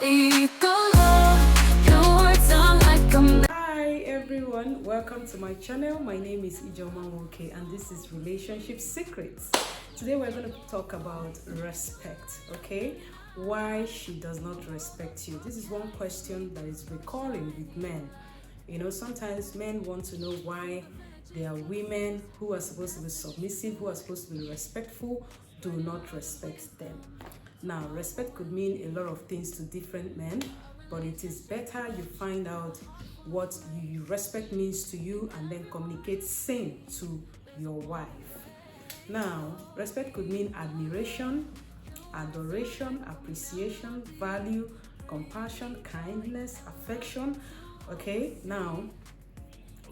Hi everyone, welcome to my channel. My name is Ijoma Woke and this is Relationship Secrets. Today we're going to talk about respect, okay? Why she does not respect you. This is one question that is recurring with men. You know, sometimes men want to know why there are women who are supposed to be submissive, who are supposed to be respectful, do not respect them. Now, respect could mean a lot of things to different men, but it is better you find out what respect means to you and then communicate same to your wife. Now, respect could mean admiration, adoration, appreciation, value, compassion, kindness, affection. Okay, now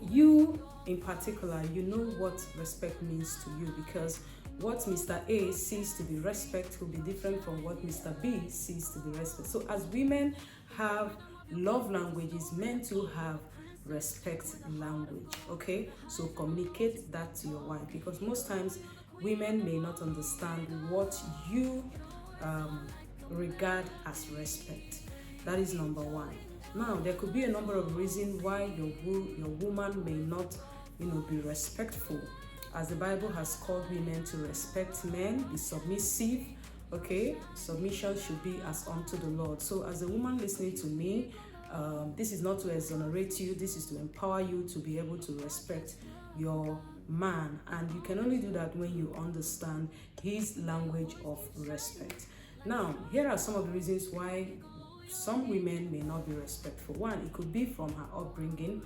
you in particular, you know what respect means to you, because what Mr. A sees to be respect will be different from what Mr. B sees to be respect. So as women have love languages, men too have respect language. Okay, so communicate that to your wife, because most times women may not understand what you regard as respect. That is number one. Now, there could be a number of reasons why your woman may not, be respectful. As the Bible has called women to respect men, be submissive. Okay, submission should be as unto the Lord. So, as a woman listening to me, this is not to exonerate you. This is to empower you to be able to respect your man, and you can only do that when you understand his language of respect. Now, here are some of the reasons why some women may not be respectful. One, it could be from her upbringing.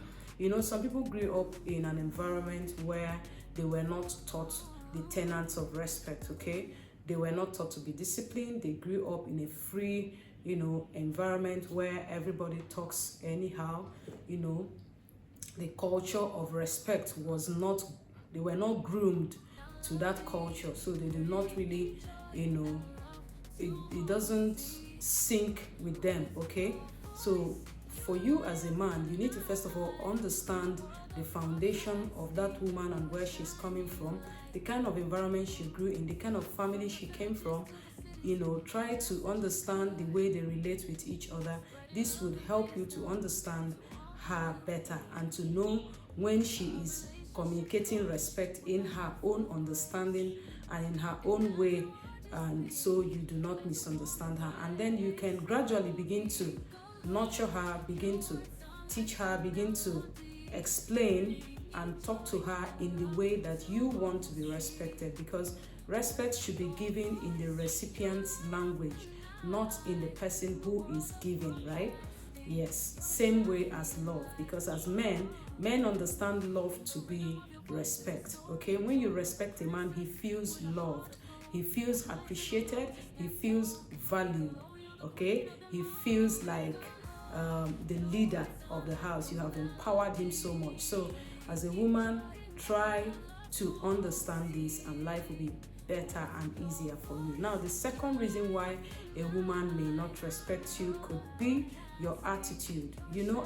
Some people grew up in an environment where they were not taught the tenets of respect, okay? They were not taught to be disciplined. They grew up in a free, environment where everybody talks anyhow. The culture of respect they were not groomed to that culture. So they do not really, it doesn't sync with them, okay? So for you as a man, you need to first of all understand the foundation of that woman and where she's coming from, the kind of environment she grew in, the kind of family she came from. Try to understand the way they relate with each other. This would help you to understand her better and to know when she is communicating respect in her own understanding and in her own way, and so you do not misunderstand her. And then you can gradually begin to nurture her, begin to teach her, begin to explain and talk to her in the way that you want to be respected, because respect should be given in the recipient's language, not in the person who is giving, right? Yes, same way as love, because as men understand love to be respect. Okay, when you respect a man, he feels loved, he feels appreciated, he feels valued. Okay, he feels like the leader of the house. You have empowered him so much. So as a woman, try to understand this and life will be better and easier for you. Now, the second reason why a woman may not respect you could be your attitude.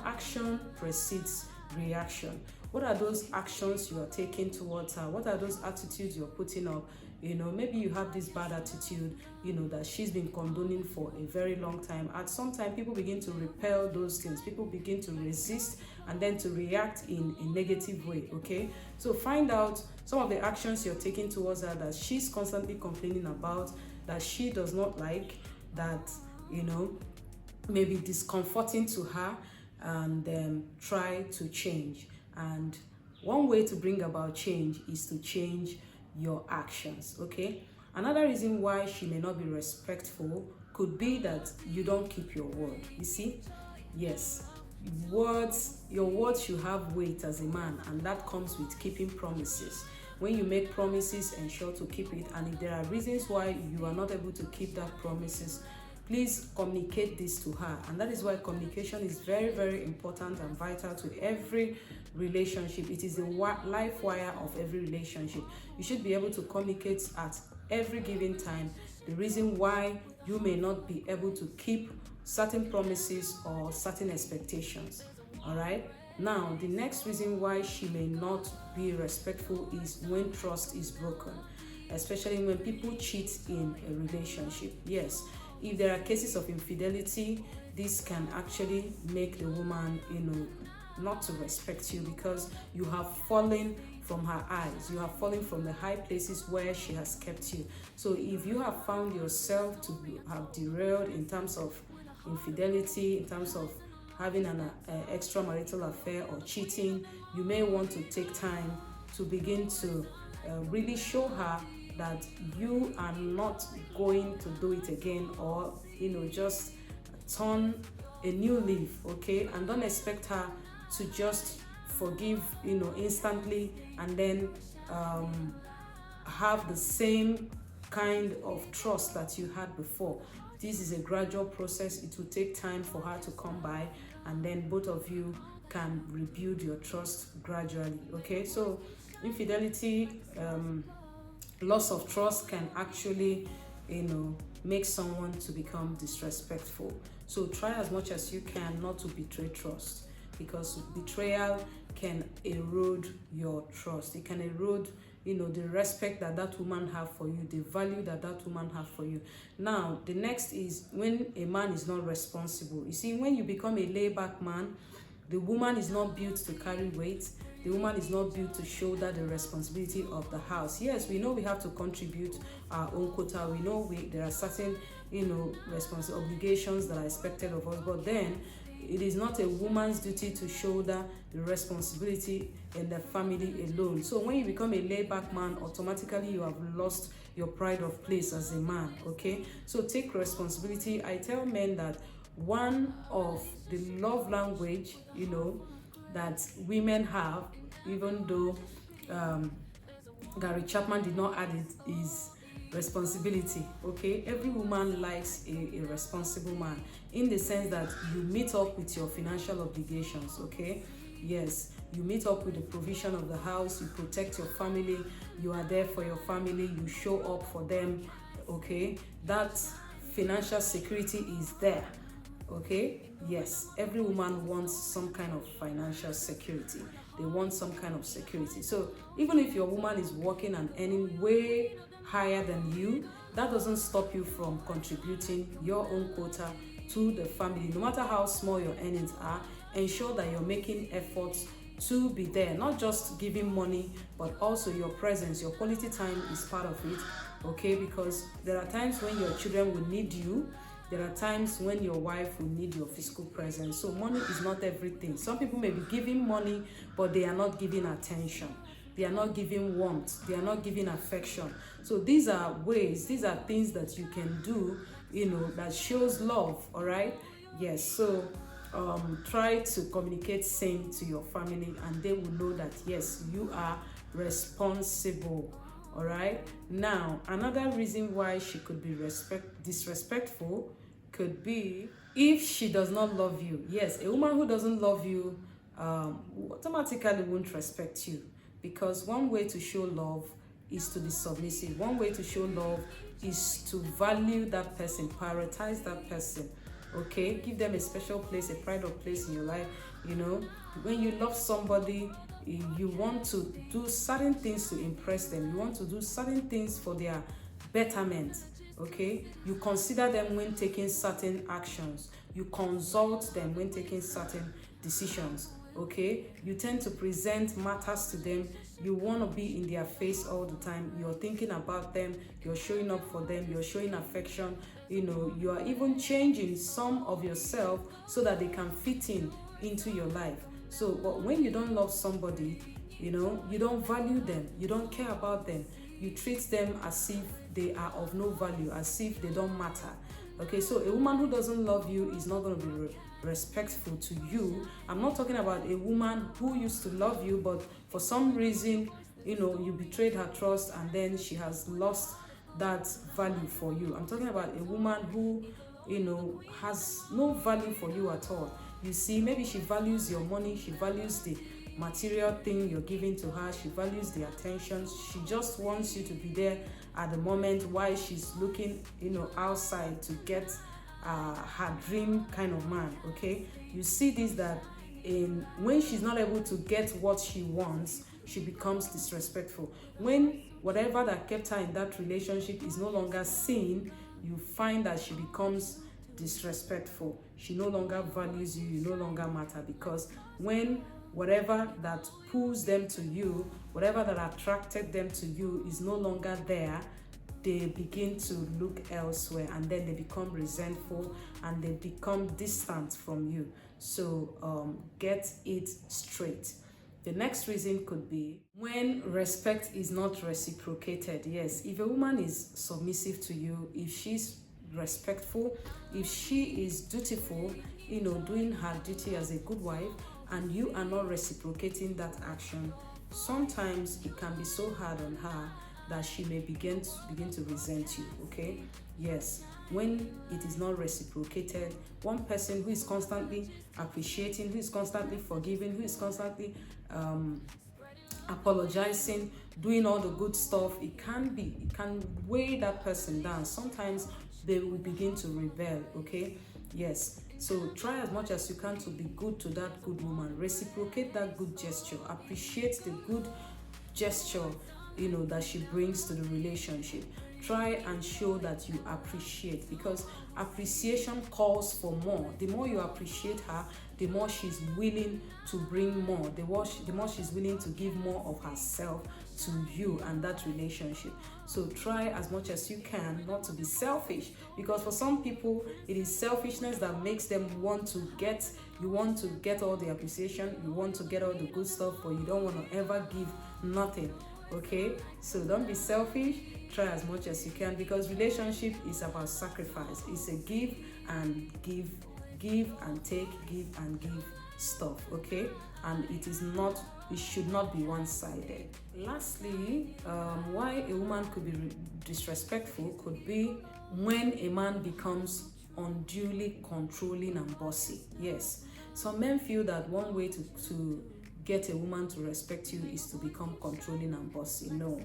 Action precedes reaction. What are those actions you are taking towards her? What are those attitudes you're putting up? Maybe you have this bad attitude, that she's been condoning for a very long time. At some time, people begin to repel those things. People begin to resist and then to react in a negative way, okay? So find out some of the actions you're taking towards her that she's constantly complaining about, that she does not like, that, maybe discomforting to her, and try to change. And one way to bring about change is to change your actions, okay? Another reason why she may not be respectful could be that you don't keep your word. You see, yes, your words should have weight as a man, and that comes with keeping promises. When you make promises, ensure to keep it. And if there are reasons why you are not able to keep that promises, please communicate this to her. And that is why communication is very, very important and vital to every relationship. It is the life wire of every relationship. You should be able to communicate at every given time the reason why you may not be able to keep certain promises or certain expectations. All right. Now, the next reason why she may not be respectful is when trust is broken, especially when people cheat in a relationship. Yes, If there are cases of infidelity, this can actually make the woman, not to respect you, because you have fallen from her eyes. You have fallen from the high places where she has kept you. So if you have found yourself to have derailed in terms of infidelity, in terms of having an extramarital affair or cheating, you may want to take time to begin to really show her that you are not going to do it again, or just turn a new leaf, okay? And don't expect her to just forgive instantly, and then have the same kind of trust that you had before. This is a gradual process. It will take time for her to come by, and then both of you can rebuild your trust gradually, okay? So infidelity, loss of trust can actually make someone to become disrespectful. So try as much as you can not to betray trust, because betrayal can erode your trust. It can erode the respect that woman have for you, the value that woman have for you. Now the next is when a man is not responsible. You see, when you become a layback man, the woman is not built to carry weight. The woman is not built to shoulder the responsibility of the house. Yes, we know we have to contribute our own quota. We know there are certain obligations that are expected of us, but then it is not a woman's duty to shoulder the responsibility in the family alone. So when you become a layback man, automatically you have lost your pride of place as a man, okay? So take responsibility. I tell men that one of the love language, that women have, even though Gary Chapman did not add it, is responsibility, okay? Every woman likes a responsible man, in the sense that you meet up with your financial obligations, okay? Yes, you meet up with the provision of the house, you protect your family, you are there for your family, you show up for them, okay? That financial security is there, okay? Yes, every woman wants some kind of financial security. They want some kind of security. So even if your woman is working and earning way higher than you, that doesn't stop you from contributing your own quota to the family. No matter how small your earnings are, ensure that you're making efforts to be there, not just giving money, but also your presence, your quality time is part of it, okay? Because there are times when your children will need you. There are times when your wife will need your physical presence. So money is not everything. Some people may be giving money, but they are not giving attention. They are not giving warmth. They are not giving affection. So these are ways, these are things that you can do, that shows love, all right? Yes, so try to communicate same to your family, and they will know that, yes, you are responsible, all right? Now, another reason why she could be disrespectful could be if she does not love you. Yes, a woman who doesn't love you automatically won't respect you, because one way to show love is to be submissive. One way to show love is to value that person, prioritize that person, okay? Give them a special place, a pride of place in your life. When you love somebody, you want to do certain things to impress them. You want to do certain things for their betterment, okay? You consider them when taking certain actions. You consult them when taking certain decisions, okay? You tend to present matters to them. You want to be in their face all the time. You're thinking about them. You're showing up for them. You're showing affection. You are even changing some of yourself so that they can fit into your life. So, but when you don't love somebody, you don't value them, you don't care about them, you treat them as if they are of no value, as if they don't matter. Okay, so a woman who doesn't love you is not going to be respectful to you. I'm not talking about a woman who used to love you, but for some reason, you betrayed her trust and then she has lost that value for you. I'm talking about a woman who, has no value for you at all. You see, maybe she values your money, she values the material thing you're giving to her, she values the attention, she just wants you to be there at the moment while she's looking, outside to get her dream kind of man, okay? You see this, that when she's not able to get what she wants, she becomes disrespectful. When whatever that kept her in that relationship is no longer seen, you find that she becomes disrespectful. She no longer values you, you no longer matter, because when whatever that pulls them to you, whatever that attracted them to you is no longer there, they begin to look elsewhere, and then they become resentful and they become distant from you. So get it straight. The next reason could be when respect is not reciprocated. Yes, if a woman is submissive to you, if she's respectful, if she is dutiful, doing her duty as a good wife, and you are not reciprocating that action, sometimes it can be so hard on her that she may begin to resent you. Okay, yes, when it is not reciprocated, one person who is constantly appreciating, who is constantly forgiving, who is constantly apologizing, doing all the good stuff, it can weigh that person down. Sometimes they will begin to rebel. Okay, yes, so try as much as you can to be good to that good woman. Reciprocate that good gesture. Appreciate the good gesture that she brings to the relationship. Try and show that you appreciate, because appreciation calls for more. The more you appreciate her, the more she's willing to bring more. The more she's willing to give more of herself to you and that relationship. So try as much as you can not to be selfish, because for some people it is selfishness that makes them want to get all the appreciation, you want to get all the good stuff, but you don't want to ever give nothing. Okay, so don't be selfish. Try as much as you can, because relationship is about sacrifice. It's a give and give and take, give and give stuff. Okay, and it should not be one-sided. Lastly, why a woman could be disrespectful could be when a man becomes unduly controlling and bossy. Yes, some men feel that one way to get a woman to respect you is to become controlling and bossy. No,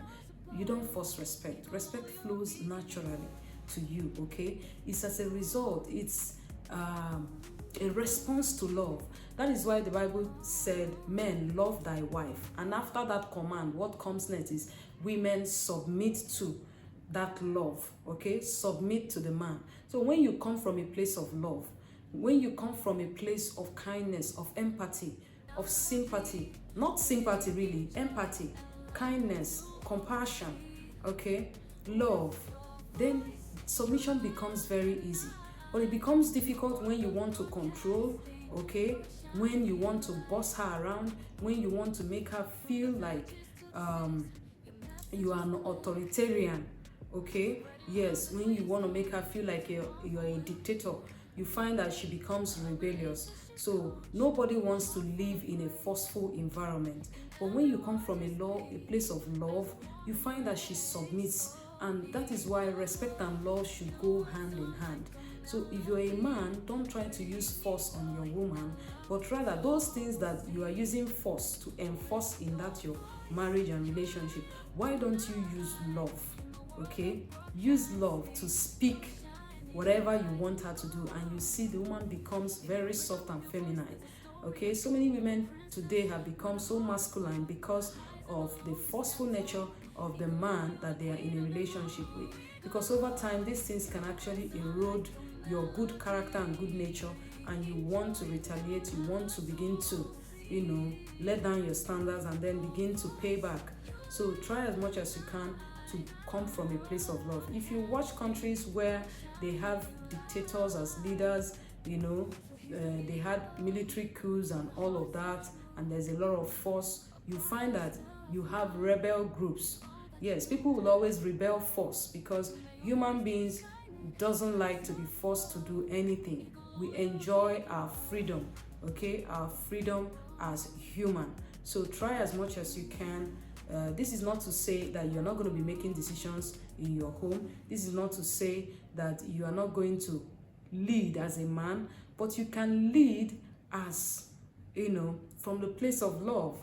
you don't force respect. Respect flows naturally to you. Okay, it's as a result. It's a response to love. That is why the Bible said, men, love thy wife. And after that command, what comes next is women submit to that love. Okay, submit to the man. So when you come from a place of love, when you come from a place of kindness, of empathy, of sympathy, not sympathy really, empathy, kindness, compassion, okay, love, then submission becomes very easy. But it becomes difficult when you want to control, okay, when you want to boss her around, when you want to make her feel like you are an authoritarian. Okay, yes, when you want to make her feel like you're a dictator, you find that she becomes rebellious. So nobody wants to live in a forceful environment. But when you come from a place of love, you find that she submits. And that is why respect and love should go hand in hand. So if you're a man, don't try to use force on your woman, but rather those things that you are using force to enforce in that your marriage and relationship, why don't you use love? Okay, use love to speak whatever you want her to do, and you see the woman becomes very soft and feminine. Okay, so many women today have become so masculine because of the forceful nature of the man that they are in a relationship with, because over time these things can actually erode your good character and good nature, and you want to retaliate, you want to begin to let down your standards and then begin to pay back. So try as much as you can to come from a place of love. If you watch countries where they have dictators as leaders, they had military coups and all of that, and there's a lot of force, you find that you have rebel groups. Yes, people will always rebel first, because human beings doesn't like to be forced to do anything. We enjoy our freedom, okay, our freedom as human. So try as much as you can. This is not to say that you're not going to be making decisions in your home. This is not to say that you are not going to lead as a man, but you can lead as, from the place of love.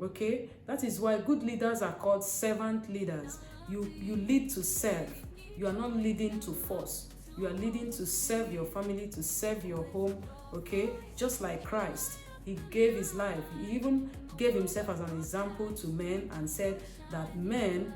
Okay, that is why good leaders are called servant leaders. You lead to serve. You are not leading to force. You are leading to serve your family, to serve your home. Okay, just like Christ, he gave his life. He even gave himself as an example to men and said that men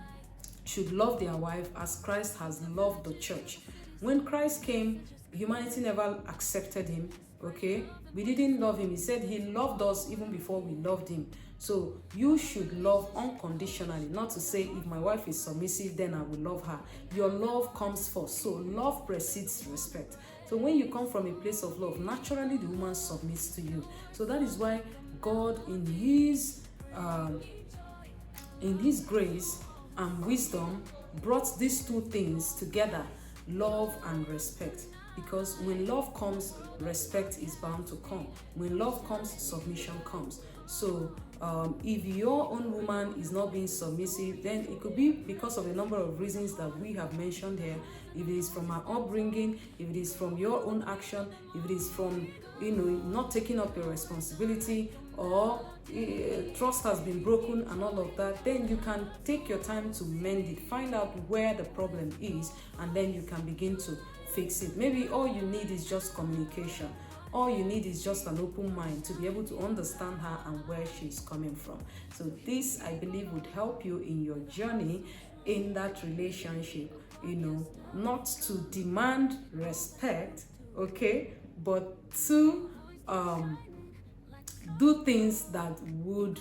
should love their wife as Christ has loved the church. When Christ came, humanity never accepted him, okay? We didn't love him. He said he loved us even before we loved him. So you should love unconditionally, not to say if my wife is submissive, then I will love her. Your love comes first. So love precedes respect. So when you come from a place of love, naturally the woman submits to you. So that is why God, in his grace and wisdom, brought these two things together, love and respect. Because when love comes, respect is bound to come. When love comes, submission comes. So if your own woman is not being submissive, then it could be because of a number of reasons that we have mentioned here. If it is from her upbringing, if it is from your own action, if it is from not taking up your responsibility, or trust has been broken and all of that, then you can take your time to mend it, find out where the problem is, and then you can begin to fix it. Maybe all you need is just communication. All you need is just an open mind to be able to understand her and where she's coming from. So this, I believe, would help you in your journey in that relationship. Not to demand respect, okay, but to do things that would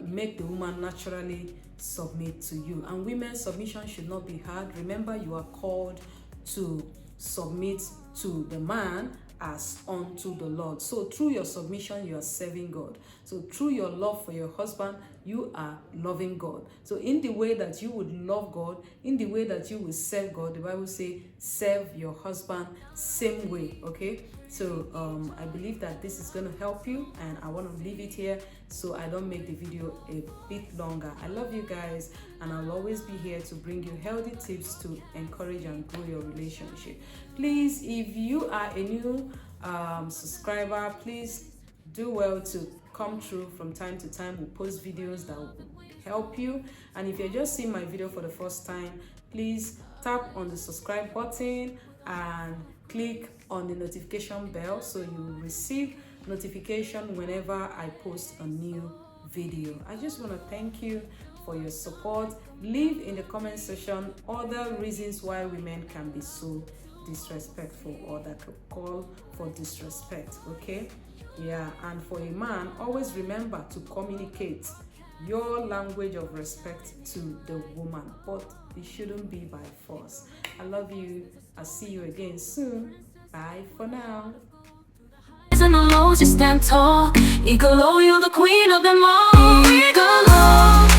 make the woman naturally submit to you. And women's submission should not be hard. Remember, you are called to submit to the man as unto the Lord. So through your submission, you are serving God. So through your love for your husband, you are loving God. So in the way that you would love God, in the way that you will serve God, the Bible says, serve your husband same way, okay? So I believe that this is going to help you, and I want to leave it here so I don't make the video a bit longer. I love you guys, and I'll always be here to bring you healthy tips to encourage and grow your relationship. Please, if you are a new subscriber, please do well to come through from time to time. We'll post videos that will help you. And if you're just seeing my video for the first time, please tap on the subscribe button and click on the notification bell so you will receive notification whenever I post a new video. I just want to thank you for your support. Leave in the comment section other reasons why women can be so disrespectful, or that could call for disrespect, okay? Yeah, and for a man, always remember to communicate your language of respect to the woman, but it shouldn't be by force. I love you. I'll see you again soon. Bye for now. In the lows, you stand tall. Eagle, you're the queen of them all. Eagle.